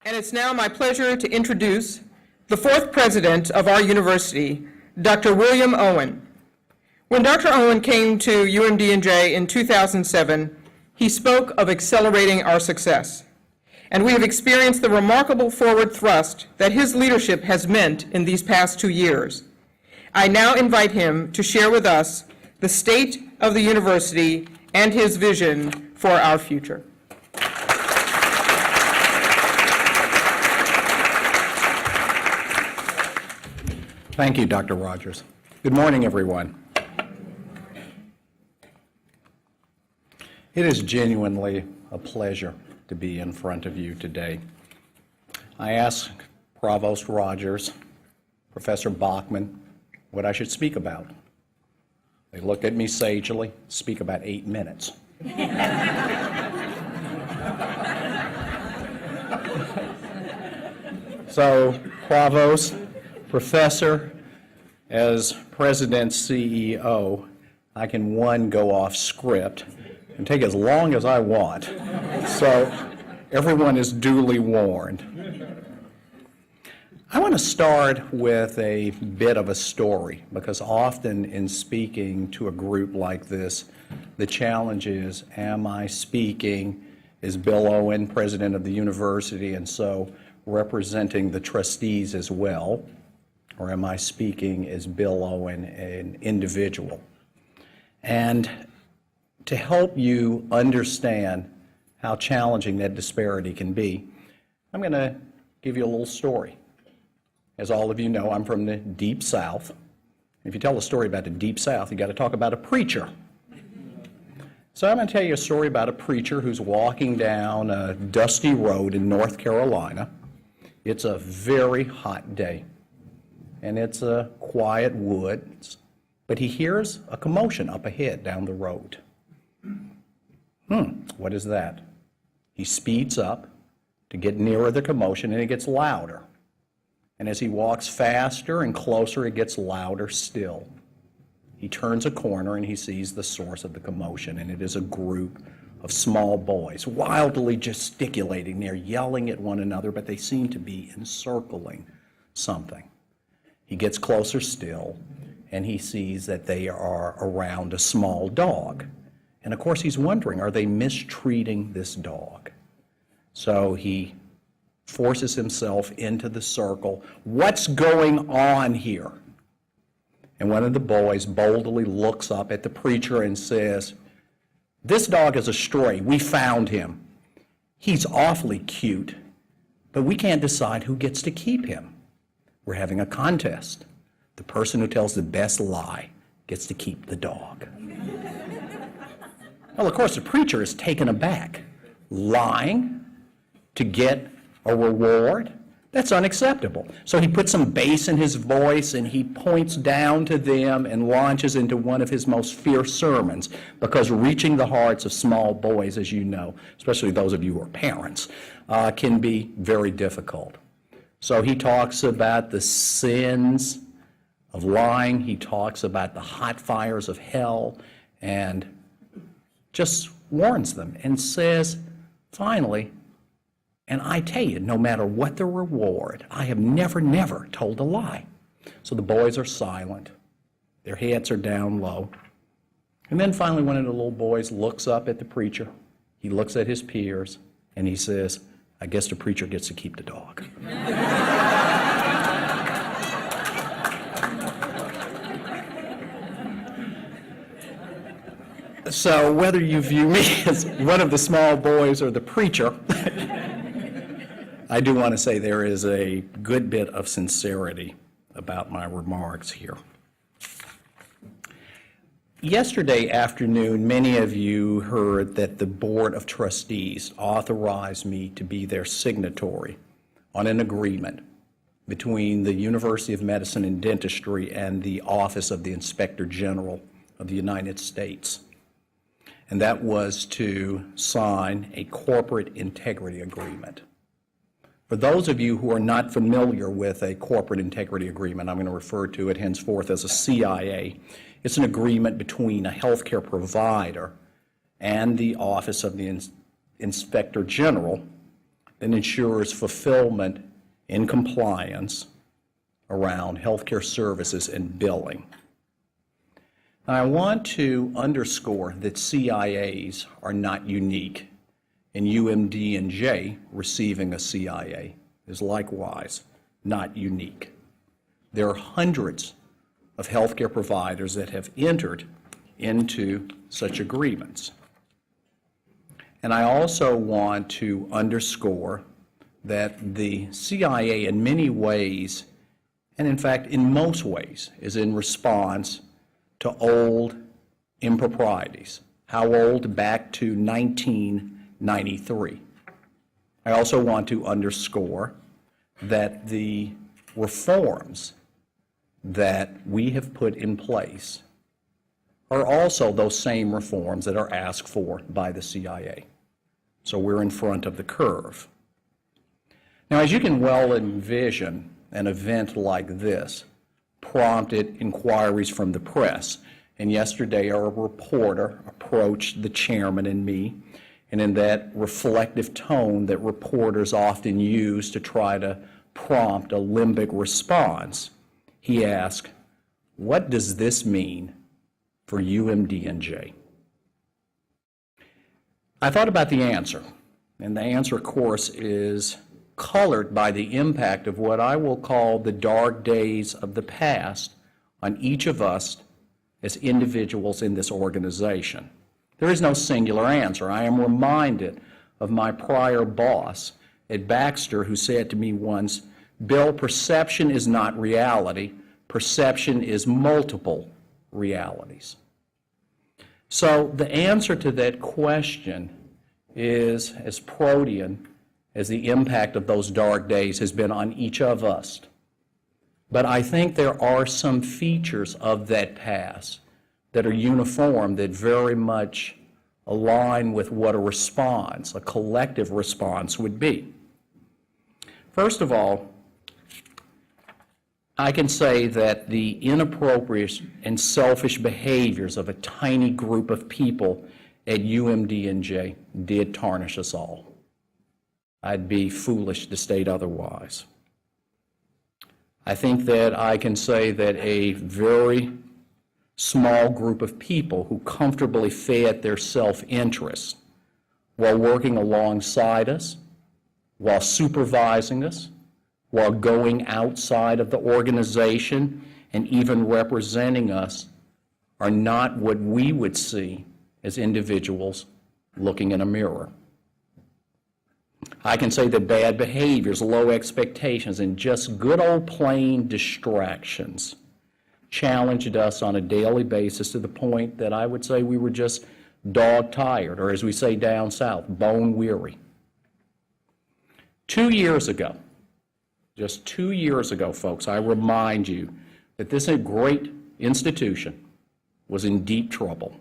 And it's now my pleasure to introduce the fourth president of our university, Dr. William Owen. When Dr. Owen came to UMDNJ in 2007, he spoke of accelerating our success. And we have experienced the remarkable forward thrust that his leadership has meant in these past 2 years. I now invite him to share with us the state of the university and his vision for our future. Thank you, Dr. Rogers. Good morning, everyone. It is genuinely a pleasure to be in front of you today. I asked Provost Rogers, Professor Bachman, what I should speak about. They looked at me sagely, speak about 8 minutes. So, Provost, Professor, as President CEO, I can, one, go off script and take as long as I want. So everyone is duly warned. I want to start with a bit of a story, because often in speaking to a group like this, the challenge is, am I speaking as Bill Owen, President of the university, and so representing the trustees as well? Or am I speaking as Bill Owen, an individual? And to help you understand how challenging that disparity can be, I'm going to give you a little story. As all of you know, I'm from the Deep South. If you tell a story about the Deep South, you got to talk about a preacher. So I'm going to tell you a story about a preacher who's walking down a dusty road in North Carolina. It's a very hot day, and it's a quiet woods, but he hears a commotion up ahead down the road. What is that? He speeds up to get nearer the commotion, and it gets louder. And as he walks faster and closer, it gets louder still. He turns a corner and he sees the source of the commotion, and it is a group of small boys wildly gesticulating. They're yelling at one another, but they seem to be encircling something. He gets closer still, and he sees that they are around a small dog. And of course, he's wondering, are they mistreating this dog? So he forces himself into the circle. What's going on here? And one of the boys boldly looks up at the preacher and says, "This dog is a stray. We found him. He's awfully cute, but we can't decide who gets to keep him. We're having a contest. The person who tells the best lie gets to keep the dog." Well, of course, the preacher is taken aback. Lying to get a reward? That's unacceptable. So he puts some bass in his voice and he points down to them and launches into one of his most fierce sermons, because reaching the hearts of small boys, as you know, especially those of you who are parents, can be very difficult. So he talks about the sins of lying. He talks about the hot fires of hell, and just warns them and says, finally, "And I tell you, no matter what the reward, I have never told a lie." So the boys are silent. Their heads are down low. And then finally one of the little boys looks up at the preacher. He looks at his peers, and he says, "I guess the preacher gets to keep the dog." So whether you view me as one of the small boys or the preacher, I do want to say there is a good bit of sincerity about my remarks here. Yesterday afternoon, many of you heard that the Board of Trustees authorized me to be their signatory on an agreement between the University of Medicine and Dentistry and the Office of the Inspector General of the United States. And that was to sign a corporate integrity agreement. For those of you who are not familiar with a corporate integrity agreement, I'm going to refer to it henceforth as a CIA. It's an agreement between a healthcare provider and the Office of the Inspector General that ensures fulfillment in compliance around healthcare services and billing. And I want to underscore that CIAs are not unique, and UMDNJ receiving a CIA is likewise not unique. There are hundreds of healthcare providers that have entered into such agreements. And I also want to underscore that the CIA in many ways, and in fact in most ways, is in response to old improprieties. How old? Back to 1993. I also want to underscore that the reforms that we have put in place are also those same reforms that are asked for by the CIA. So we're in front of the curve. Now, as you can well envision, an event like this prompted inquiries from the press. And yesterday, a reporter approached the chairman and me, and in that reflective tone that reporters often use to try to prompt a limbic response, he asked, "What does this mean for UMDNJ?" I thought about the answer, and the answer, of course, is colored by the impact of what I will call the dark days of the past on each of us as individuals in this organization. There is no singular answer. I am reminded of my prior boss at Baxter who said to me once, "Bill, perception is not reality. Perception is multiple realities." So the answer to that question is as protean as the impact of those dark days has been on each of us. But I think there are some features of that past that are uniform, that very much align with what a response, a collective response, would be. First of all, I can say that the inappropriate and selfish behaviors of a tiny group of people at UMDNJ did tarnish us all. I'd be foolish to state otherwise. I think that I can say that a very small group of people who comfortably fed their self-interest while working alongside us, while supervising us, while going outside of the organization and even representing us, are not what we would see as individuals looking in a mirror. I can say that bad behaviors, low expectations, and just good old plain distractions challenged us on a daily basis to the point that I would say we were just dog-tired, or as we say down south, bone-weary. 2 years ago, just 2 years ago, folks, I remind you that this great institution was in deep trouble.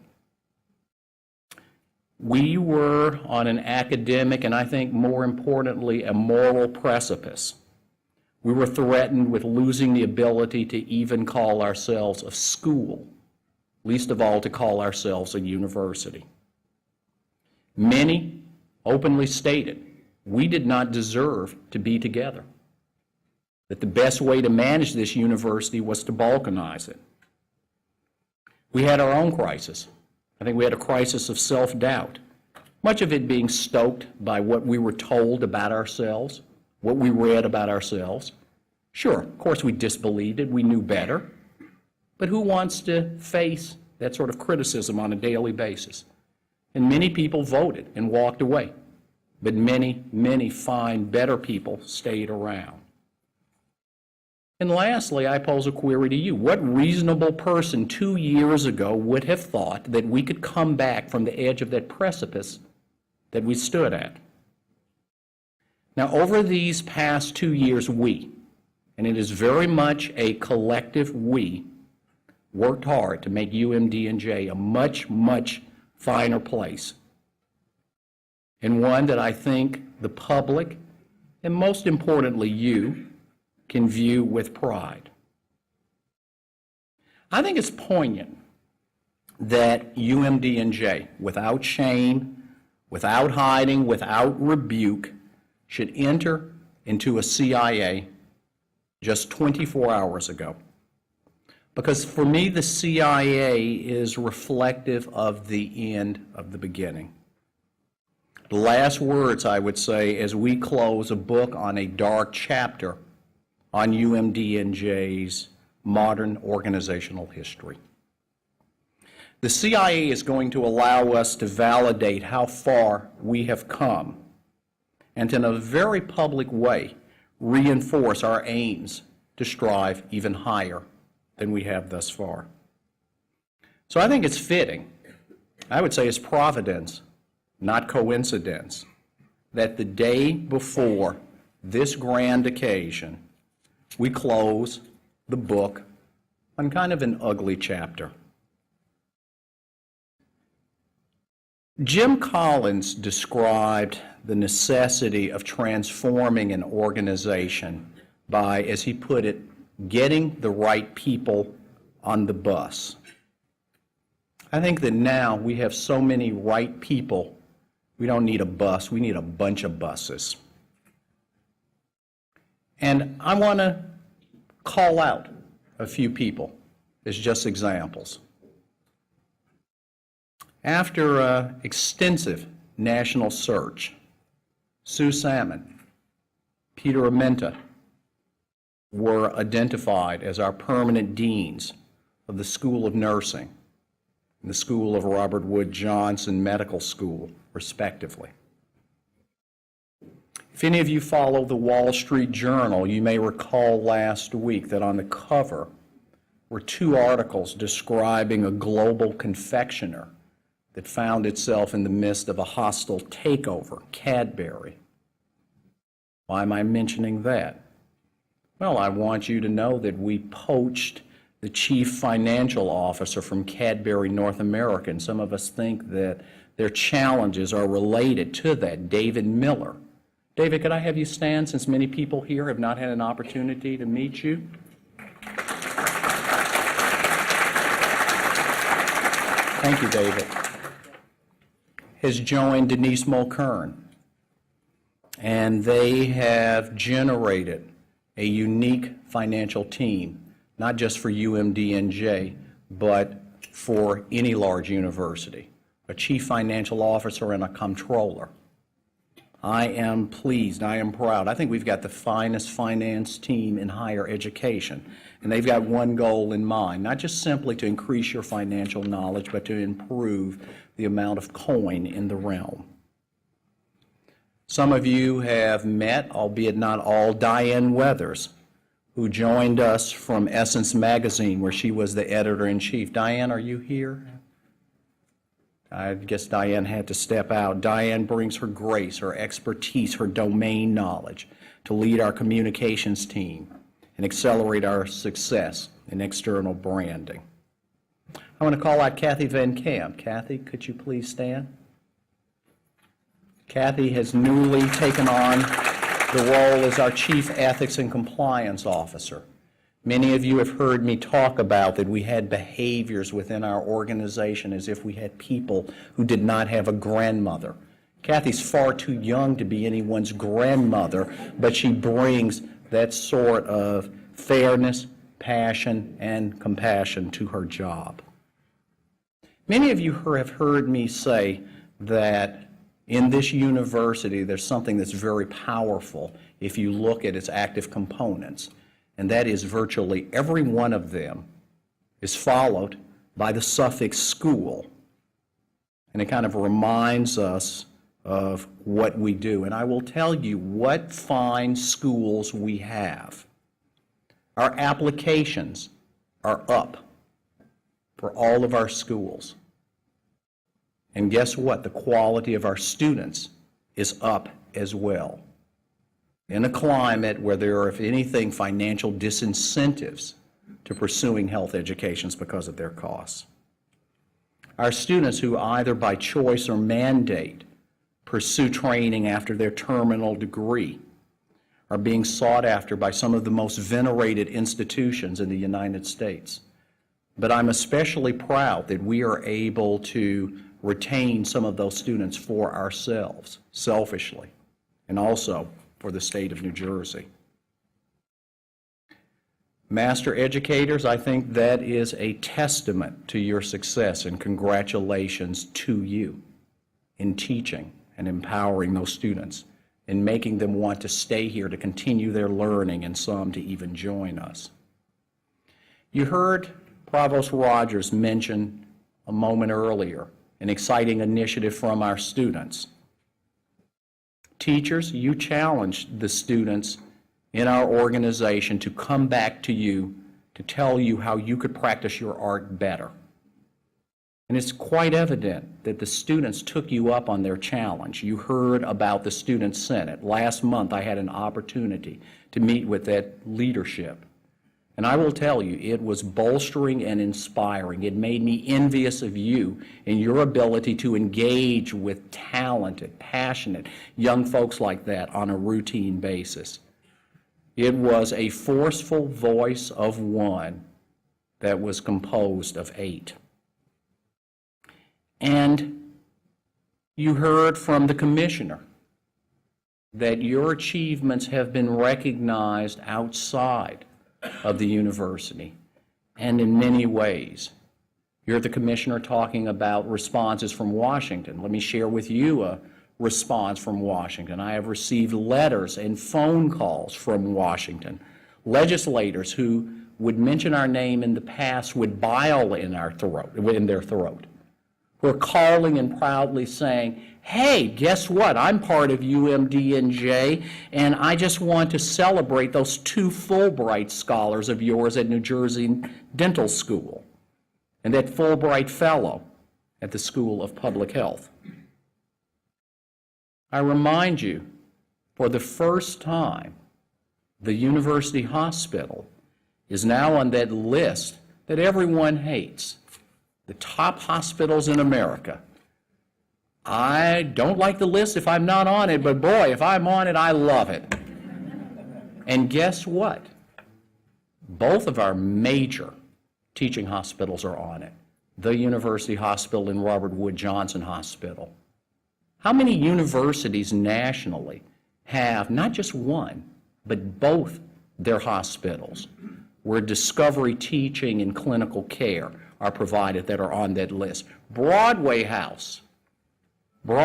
We were on an academic and I think more importantly a moral precipice. We were threatened with losing the ability to even call ourselves a school, least of all to call ourselves a university. Many openly stated we did not deserve to be together, that the best way to manage this university was to balkanize it. We had our own crisis. I think we had a crisis of self-doubt, much of it being stoked by what we were told about ourselves, what we read about ourselves. Sure, of course we disbelieved it, we knew better, but who wants to face that sort of criticism on a daily basis? And many people voted and walked away, but many, many fine, better people stayed around. And lastly, I pose a query to you. What reasonable person 2 years ago would have thought that we could come back from the edge of that precipice that we stood at? Now, over these past 2 years, we, and it is very much a collective we, worked hard to make UMDNJ a much, much finer place, and one that I think the public, and most importantly you, can view with pride. I think it's poignant that UMDNJ, without shame, without hiding, without rebuke, should enter into a CIA just 24 hours ago. Because for me, the CIA is reflective of the end of the beginning. The last words, I would say, as we close a book on a dark chapter on UMDNJ's modern organizational history. The CIA is going to allow us to validate how far we have come and in a very public way reinforce our aims to strive even higher than we have thus far. So I think it's fitting, I would say it's providence, not coincidence, that the day before this grand occasion, we close the book on kind of an ugly chapter. Jim Collins described the necessity of transforming an organization by, as he put it, getting the right people on the bus. I think that now we have so many right people, we don't need a bus, we need a bunch of buses. And I want to call out a few people as just examples. After an extensive national search, Sue Salmon, Peter Amenta were identified as our permanent deans of the School of Nursing and the School of Robert Wood Johnson Medical School, respectively. If any of you follow the Wall Street Journal, you may recall last week that on the cover were two articles describing a global confectioner that found itself in the midst of a hostile takeover, Cadbury. Why am I mentioning that? Well, I want you to know that we poached the chief financial officer from Cadbury North America, and some of us think that their challenges are related to that, David Miller. David, could I have you stand since many people here have not had an opportunity to meet you? Thank you, David. Has joined Denise Mulkern, and they have generated a unique financial team, not just for UMDNJ, but for any large university, a chief financial officer and a comptroller. I am pleased, I am proud. I think we've got the finest finance team in higher education, and they've got one goal in mind, not just simply to increase your financial knowledge, but to improve the amount of coin in the realm. Some of you have met, albeit not all, Diane Weathers, who joined us from Essence Magazine, where she was the editor-in-chief. Diane, are you here? I guess Diane had to step out. Diane brings her grace, her expertise, her domain knowledge to lead our communications team and accelerate our success in external branding. I want to call out Kathy Van Camp. Kathy, could you please stand? Kathy has newly taken on the role as our Chief Ethics and Compliance Officer. Many of you have heard me talk about that we had behaviors within our organization as if we had people who did not have a grandmother. Kathy's far too young to be anyone's grandmother, but she brings that sort of fairness, passion, and compassion to her job. Many of you have heard me say that in this university there's something that's very powerful if you look at its active components, and that is virtually every one of them is followed by the suffix school, and it kind of reminds us of what we do. And I will tell you what fine schools we have. Our applications are up for all of our schools. And guess what? The quality of our students is up as well. In a climate where there are, if anything, financial disincentives to pursuing health educations because of their costs. Our students who either by choice or mandate pursue training after their terminal degree are being sought after by some of the most venerated institutions in the United States. But I'm especially proud that we are able to retain some of those students for ourselves, selfishly, and also for the state of New Jersey. Master educators, I think that is a testament to your success, and congratulations to you in teaching and empowering those students and making them want to stay here to continue their learning and some to even join us. You heard Provost Rogers mention a moment earlier an exciting initiative from our students. Teachers, you challenged the students in our organization to come back to you to tell you how you could practice your art better. And it's quite evident that the students took you up on their challenge. You heard about the Student Senate. Last month I had an opportunity to meet with that leadership. And I will tell you, it was bolstering and inspiring. It made me envious of you and your ability to engage with talented, passionate young folks like that on a routine basis. It was a forceful voice of one that was composed of 8. And you heard from the commissioner that your achievements have been recognized outside of the university, and in many ways. You're the commissioner talking about responses from Washington. Let me share with you a response from Washington. I have received letters and phone calls from Washington. Legislators who would mention our name in the past with bile in their throat, who are calling and proudly saying, hey, guess what? I'm part of UMDNJ, and I just want to celebrate those 2 Fulbright scholars of yours at New Jersey Dental School and that Fulbright fellow at the School of Public Health. I remind you, for the first time, the University Hospital is now on that list that everyone hates, the top hospitals in America. I don't like the list if I'm not on it, but boy, if I'm on it, I love it. And guess what? Both of our major teaching hospitals are on it. The University Hospital and Robert Wood Johnson Hospital. How many universities nationally have not just one, but both their hospitals where discovery teaching and clinical care are provided that are on that list? Broadway House. There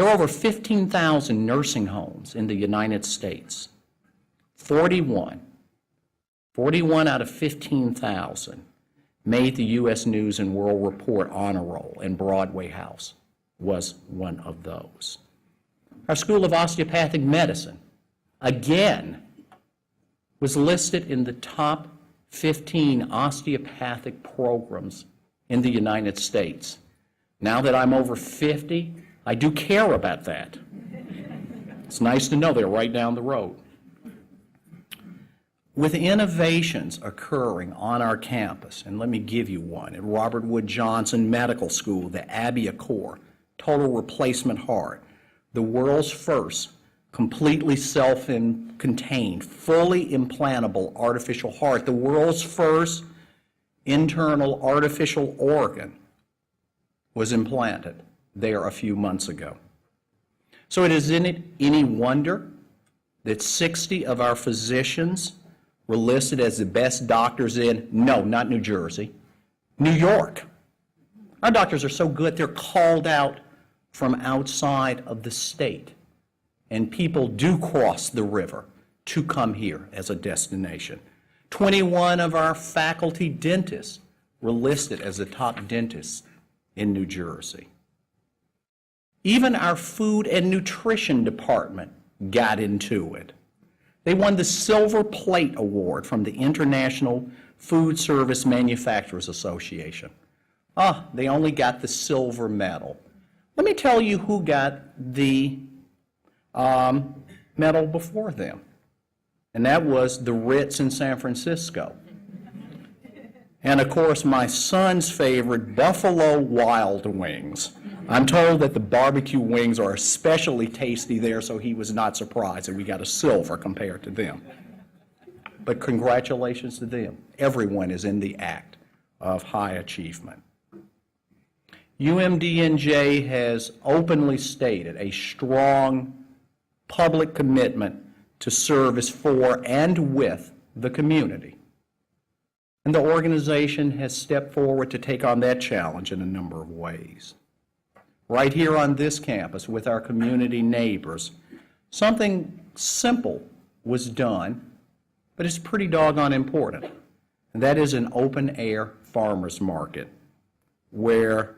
are over 15,000 nursing homes in the United States. 41 out of 15,000 made the U.S. News and World Report honor roll, and Broadway House was one of those. Our School of Osteopathic Medicine, again, was listed in the top 15 osteopathic programs in the United States. Now that I'm over 50, I do care about that. It's nice to know they're right down the road. With innovations occurring on our campus, and let me give you one, at Robert Wood Johnson Medical School, the ABIACOR, total replacement heart, the world's first completely self-contained, fully implantable artificial heart, the world's first internal artificial organ was implanted there a few months ago. So it isn't any wonder that 60 of our physicians were listed as the best doctors in, no, not New Jersey, New York. Our doctors are so good, they're called out from outside of the state. And people do cross the river to come here as a destination. 21 of our faculty dentists were listed as the top dentists in New Jersey. Even our food and nutrition department got into it. They won the Silver Plate Award from the International Food Service Manufacturers Association. They only got the silver medal. Let me tell you who got the medal before them, and that was the Ritz in San Francisco. And of course, my son's favorite, Buffalo Wild Wings. I'm told that the barbecue wings are especially tasty there, so he was not surprised that we got a silver compared to them. But congratulations to them. Everyone is in the act of high achievement. UMDNJ has openly stated a strong public commitment to service for and with the community. And the organization has stepped forward to take on that challenge in a number of ways. Right here on this campus with our community neighbors, something simple was done, but it's pretty doggone important. And that is an open-air farmers market where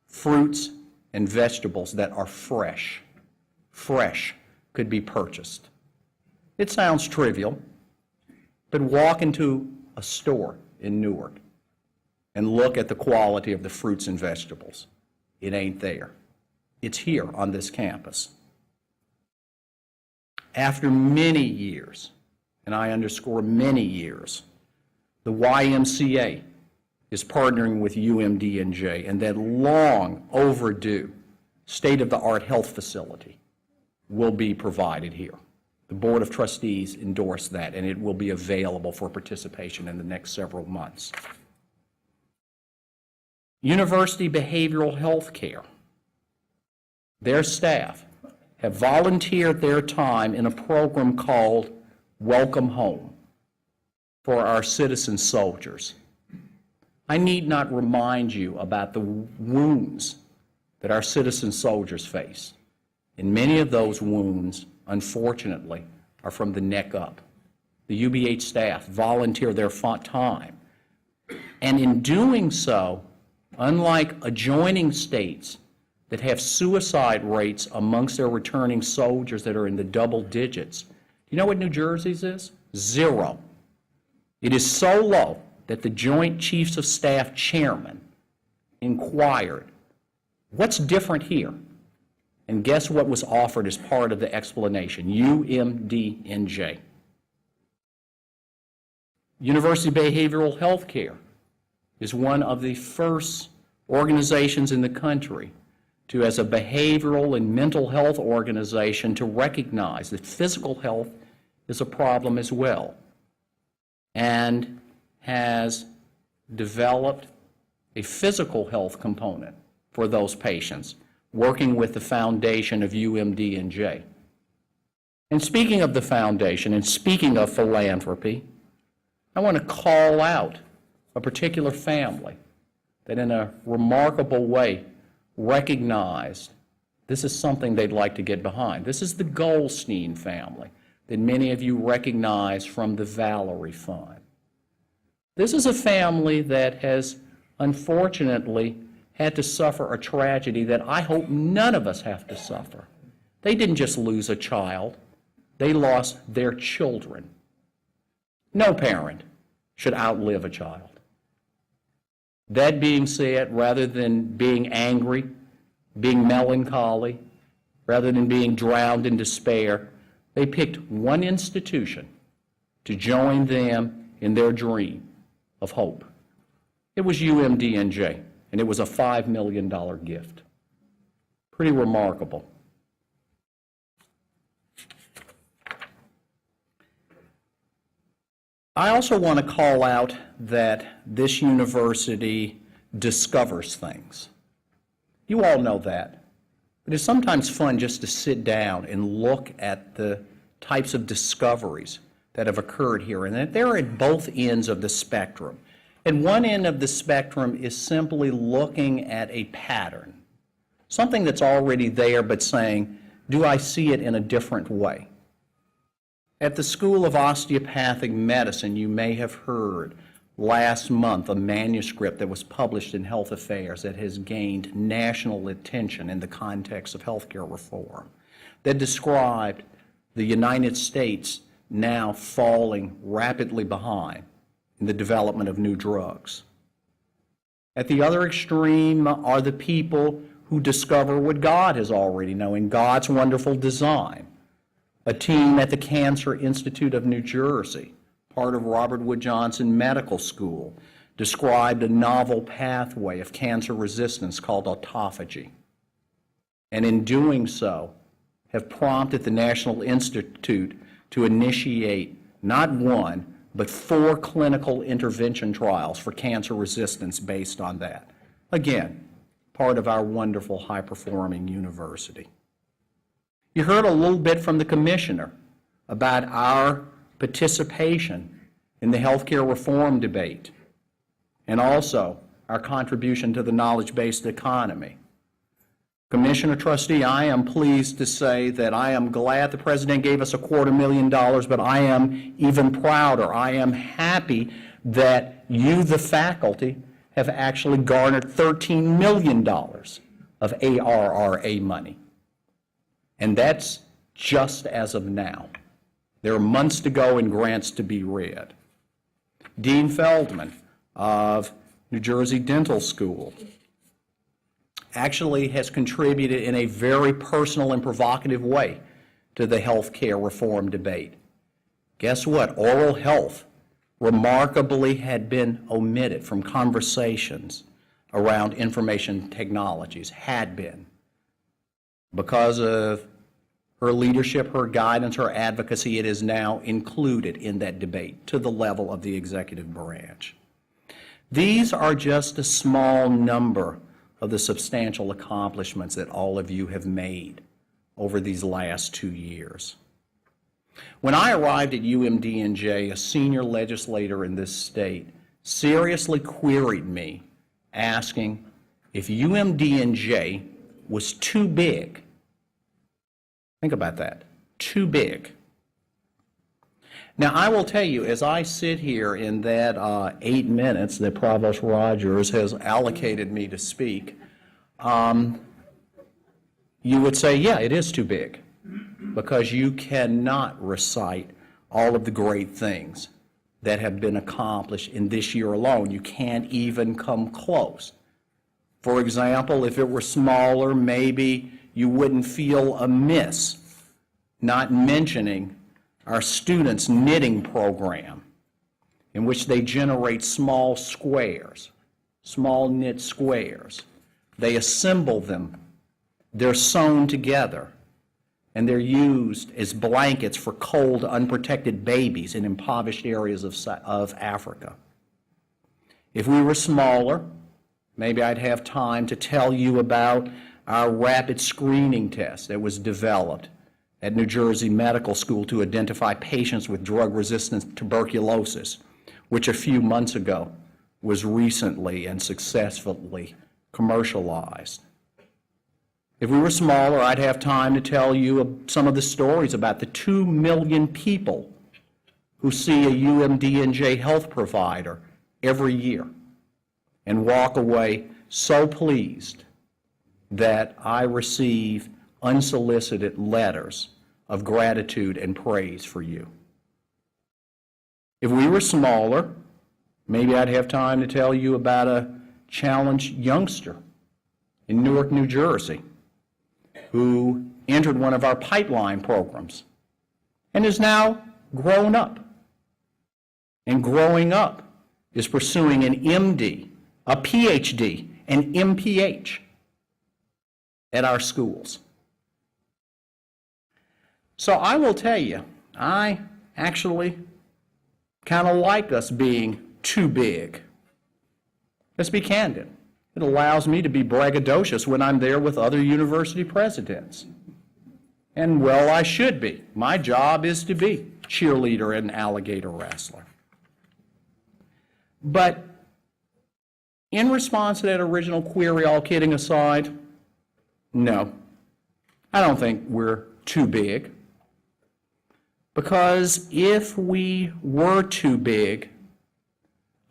fruits and vegetables that are fresh, could be purchased. It sounds trivial, but walk into a store in Newark and look at the quality of the fruits and vegetables. It ain't there. It's here on this campus. After many years, and I underscore many years, the YMCA is partnering with UMDNJ, and that long overdue state-of-the-art health facility will be provided here. The Board of Trustees endorsed that, and it will be available for participation in the next several months. University Behavioral Health Care, their staff have volunteered their time in a program called Welcome Home for our citizen soldiers. I need not remind you about the wounds that our citizen soldiers face. And many of those wounds, unfortunately, are from the neck up. The UBH staff volunteer their time. And in doing so, unlike adjoining states that have suicide rates amongst their returning soldiers that are in the double digits, do you know what New Jersey's is? 0. It is so low that the Joint Chiefs of Staff chairman inquired, what's different here? And guess what was offered as part of the explanation? UMDNJ. University Behavioral Health Care is one of the first organizations in the country to, as a behavioral and mental health organization, to recognize that physical health is a problem as well, and has developed a physical health component for those patients, working with the foundation of UMDNJ. And speaking of the foundation and speaking of philanthropy, I want to call out a particular family that in a remarkable way recognized this is something they'd like to get behind. This is the Goldstein family that many of you recognize from the Valerie Fund. This is a family that has unfortunately had to suffer a tragedy that I hope none of us have to suffer. They didn't just lose a child, they lost their children. No parent should outlive a child. That being said, rather than being angry, being melancholy, rather than being drowned in despair, they picked one institution to join them in their dream of hope. It was UMDNJ, and it was a $5 million gift. Pretty remarkable. I also want to call out that this university discovers things. You all know that. But it's sometimes fun just to sit down and look at the types of discoveries that have occurred here, and they're at both ends of the spectrum. And one end of the spectrum is simply looking at a pattern, something that's already there, but saying, do I see it in a different way? At the School of Osteopathic Medicine, you may have heard last month a manuscript that was published in Health Affairs that has gained national attention in the context of healthcare reform, that described the United States now falling rapidly behind in the development of new drugs. At the other extreme are the people who discover what God has already known in God's wonderful design. A team at the Cancer Institute of New Jersey, part of Robert Wood Johnson Medical School, described a novel pathway of cancer resistance called autophagy. And in doing so, have prompted the National Institute to initiate not one, but 4 clinical intervention trials for cancer resistance based on that. Again, part of our wonderful high-performing university. You heard a little bit from the commissioner about our participation in the healthcare reform debate and also our contribution to the knowledge-based economy. Commissioner Trustee, I am pleased to say that I am glad the President gave us $250,000, but I am even prouder. I am happy that you, the faculty, have actually garnered $13 million of ARRA money. And that's just as of now. There are months to go and grants to be read. Dean Feldman of New Jersey Dental School actually has contributed in a very personal and provocative way to the healthcare reform debate. Guess what? Oral health remarkably had been omitted from conversations around information technologies, had been. Because of her leadership, her guidance, her advocacy, it is now included in that debate to the level of the executive branch. These are just a small number of the substantial accomplishments that all of you have made over these last 2 years. When I arrived at UMDNJ, a senior legislator in this state seriously queried me, asking if UMDNJ was too big. Think about that, too big. Now, I will tell you, as I sit here in that 8 minutes that Provost Rogers has allocated me to speak, you would say, yeah, it is too big, because you cannot recite all of the great things that have been accomplished in this year alone. You can't even come close. For example, if it were smaller, maybe you wouldn't feel amiss not mentioning our students' knitting program, in which they generate small squares, small knit squares. They assemble them, they're sewn together, and they're used as blankets for cold, unprotected babies in impoverished areas of Africa. If we were smaller, maybe I'd have time to tell you about our rapid screening test that was developed at New Jersey Medical School to identify patients with drug-resistant tuberculosis, which a few months ago was recently and successfully commercialized. If we were smaller, I'd have time to tell you some of the stories about the 2 million people who see a UMDNJ health provider every year and walk away so pleased that I receive unsolicited letters of gratitude and praise for you. If we were smaller, maybe I'd have time to tell you about a challenged youngster in Newark, New Jersey, who entered one of our pipeline programs and is now grown up. And growing up is pursuing an MD, a PhD, an MPH at our schools. So I will tell you, I actually kind of like us being too big. Let's be candid. It allows me to be braggadocious when I'm there with other university presidents. And well, I should be. My job is to be cheerleader and alligator wrestler. But in response to that original query, all kidding aside, no, I don't think we're too big. Because if we were too big,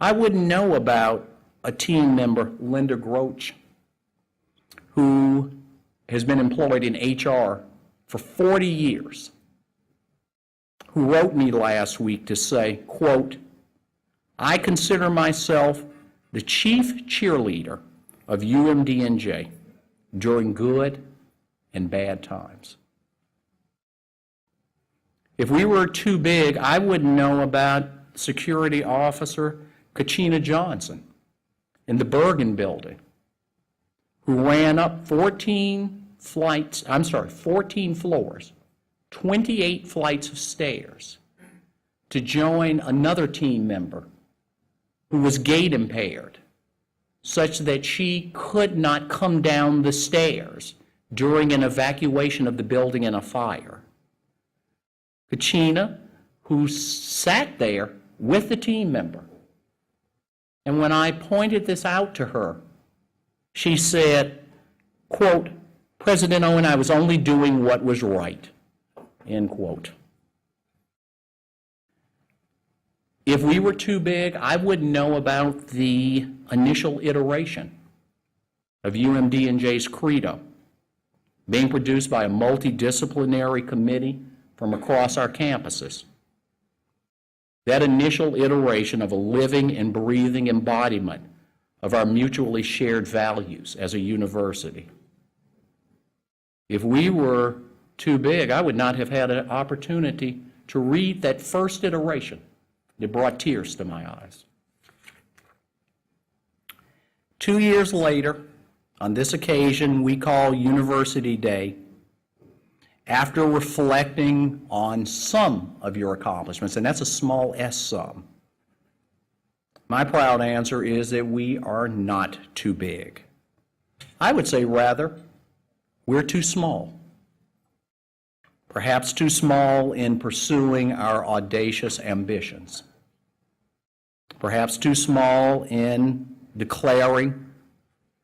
I wouldn't know about a team member, Linda Groach, who has been employed in HR for 40 years, who wrote me last week to say, quote, I consider myself the chief cheerleader of UMDNJ during good and bad times. If we were too big, I wouldn't know about security officer Kachina Johnson in the Bergen building, who ran up 14 floors, 28 flights of stairs to join another team member who was gait impaired such that she could not come down the stairs during an evacuation of the building in a fire. Kachina, who sat there with the team member, and when I pointed this out to her, she said, quote, "President Owen, I was only doing what was right," end quote. If we were too big, I wouldn't know about the initial iteration of UMDNJ's credo being produced by a multidisciplinary committee from across our campuses. That initial iteration of a living and breathing embodiment of our mutually shared values as a university. If we were too big, I would not have had an opportunity to read that first iteration. It brought tears to my eyes. 2 years later, on this occasion we call University Day, after reflecting on some of your accomplishments, and that's a small s sum, my proud answer is that we are not too big. I would say rather, we're too small. Perhaps too small in pursuing our audacious ambitions. Perhaps too small in declaring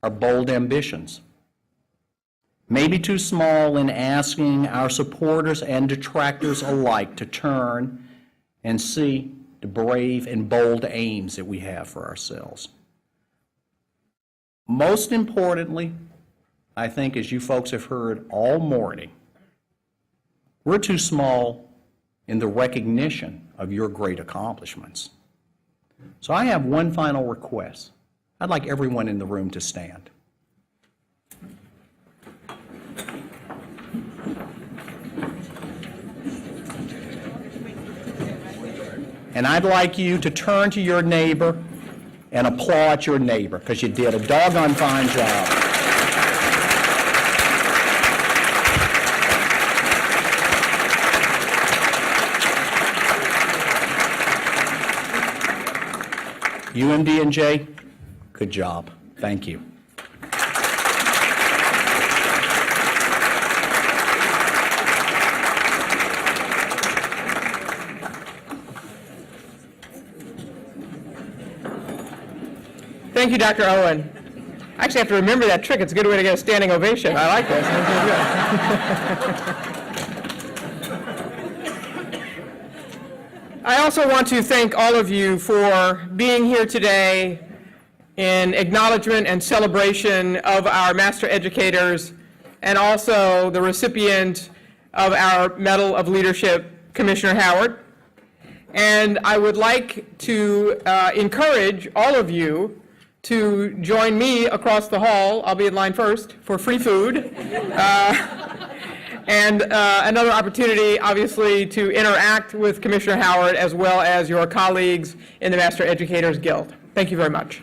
our bold ambitions. Maybe too small in asking our supporters and detractors alike to turn and see the brave and bold aims that we have for ourselves. Most importantly, I think, as you folks have heard all morning, we're too small in the recognition of your great accomplishments. So I have one final request. I'd like everyone in the room to stand. And I'd like you to turn to your neighbor and applaud your neighbor, because you did a doggone fine job. UMDNJ, good job. Thank you. Thank you, Dr. Owen. I actually have to remember that trick. It's a good way to get a standing ovation. I like this. I also want to thank all of you for being here today in acknowledgement and celebration of our master educators and also the recipient of our Medal of Leadership, Commissioner Howard. And I would like to encourage all of you to join me across the hall. I'll be in line first for free food. And another opportunity, obviously, to interact with Commissioner Howard as well as your colleagues in the Master Educators Guild. Thank you very much.